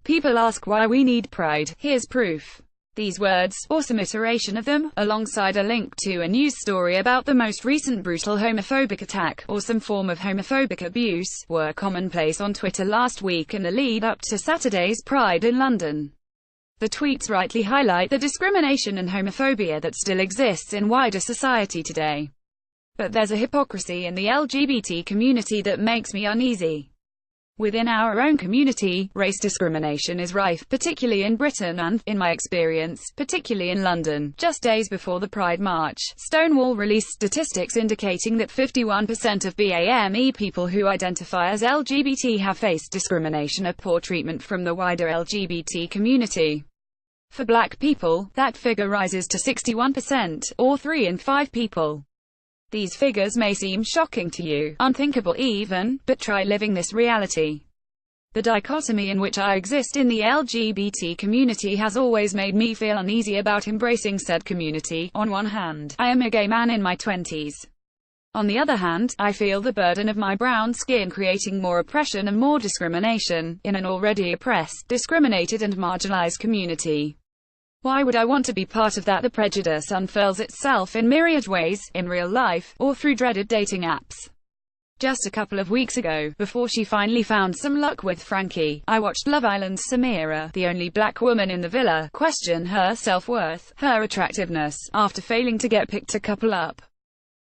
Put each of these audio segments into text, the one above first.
People ask why we need pride. Here's proof. These words, or some iteration of them, alongside a link to a news story about the most recent brutal homophobic attack, or some form of homophobic abuse, were commonplace on Twitter last week in the lead-up to Saturday's Pride in London. The tweets rightly highlight the discrimination and homophobia that still exists in wider society today. But there's a hypocrisy in the LGBT community that makes me uneasy. Within our own community, race discrimination is rife, particularly in Britain and, in my experience, particularly in London. Just days before the Pride March, Stonewall released statistics indicating that 51% of BAME people who identify as LGBT have faced discrimination or poor treatment from the wider LGBT community. For Black people, that figure rises to 61%, or 3 in 5 people. These figures may seem shocking to you, unthinkable even, but try living this reality. The dichotomy in which I exist in the LGBT community has always made me feel uneasy about embracing said community. On one hand, I am a gay man in my 20s. On the other hand, I feel the burden of my brown skin creating more oppression and more discrimination, in an already oppressed, discriminated and marginalized community. Why would I want to be part of that? The prejudice unfurls itself in myriad ways, in real life, or through dreaded dating apps. Just a couple of weeks ago, before she finally found some luck with Frankie, I watched Love Island's Samira, the only black woman in the villa, question her self-worth, her attractiveness, after failing to get picked to couple up.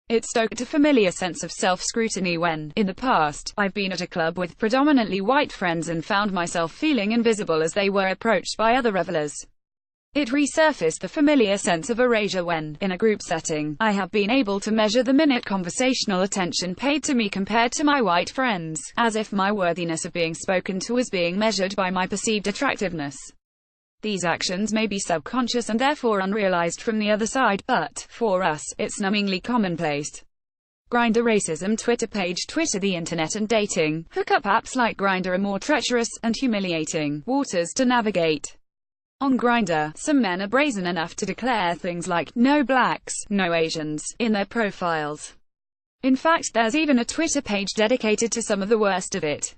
It stoked a familiar sense of self-scrutiny when, in the past, I've been at a club with predominantly white friends and found myself feeling invisible as they were approached by other revelers. It resurfaced the familiar sense of erasure when, in a group setting, I have been able to measure the minute conversational attention paid to me compared to my white friends, as if my worthiness of being spoken to was being measured by my perceived attractiveness. These actions may be subconscious and therefore unrealized from the other side, but, for us, it's numbingly commonplace. Grindr racism Twitter page Twitter The internet and dating, hookup apps like Grindr are more treacherous, and humiliating, waters to navigate. On Grindr, some men are brazen enough to declare things like, "No blacks, no Asians," in their profiles. In fact, there's even a Twitter page dedicated to some of the worst of it.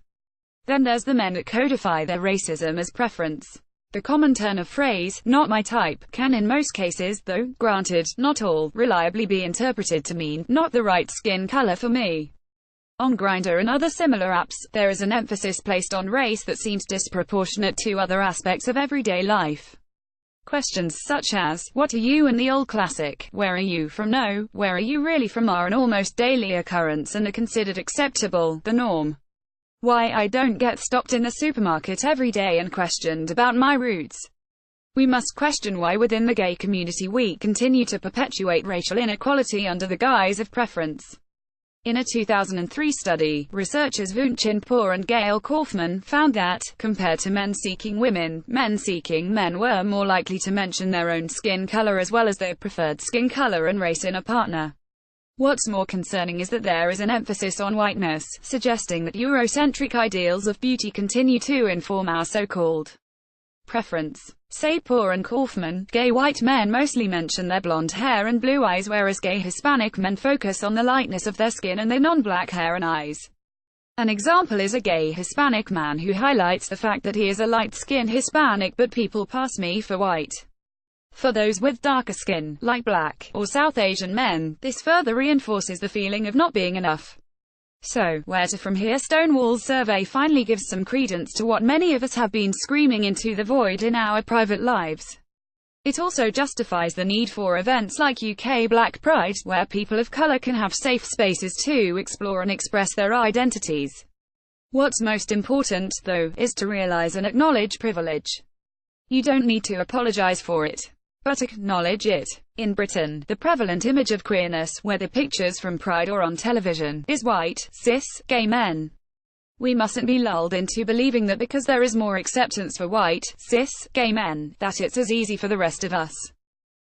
Then there's the men that codify their racism as preference. The common turn of phrase, "not my type," can in most cases, though, granted, not all, reliably be interpreted to mean, "not the right skin color for me." On Grindr and other similar apps, there is an emphasis placed on race that seems disproportionate to other aspects of everyday life. Questions such as, "What are you?" and the old classic, "Where are you from?" "No, where are you really from?" are an almost daily occurrence and are considered acceptable, the norm. Why I don't get stopped in the supermarket every day and questioned about my roots. We must question why within the gay community we continue to perpetuate racial inequality under the guise of preference. In a 2003 study, researchers Vunchin Poor and Gail Kaufman found that, compared to men seeking women, men seeking men were more likely to mention their own skin color as well as their preferred skin color and race in a partner. What's more concerning is that there is an emphasis on whiteness, suggesting that Eurocentric ideals of beauty continue to inform our so-called preference. Say Poor and Kaufman, gay white men mostly mention their blonde hair and blue eyes, whereas gay Hispanic men focus on the lightness of their skin and their non-black hair and eyes. An example is a gay Hispanic man who highlights the fact that he is a light-skinned Hispanic but people pass me for white. For those with darker skin, like black, or South Asian men, this further reinforces the feeling of not being enough. So, where to from here? Stonewall's survey finally gives some credence to what many of us have been screaming into the void in our private lives. It also justifies the need for events like UK Black Pride, where people of colour can have safe spaces to explore and express their identities. What's most important, though, is to realise and acknowledge privilege. You don't need to apologise for it, but acknowledge it. In Britain, the prevalent image of queerness, whether pictures from Pride or on television, is white, cis, gay men. We mustn't be lulled into believing that because there is more acceptance for white, cis, gay men, that it's as easy for the rest of us.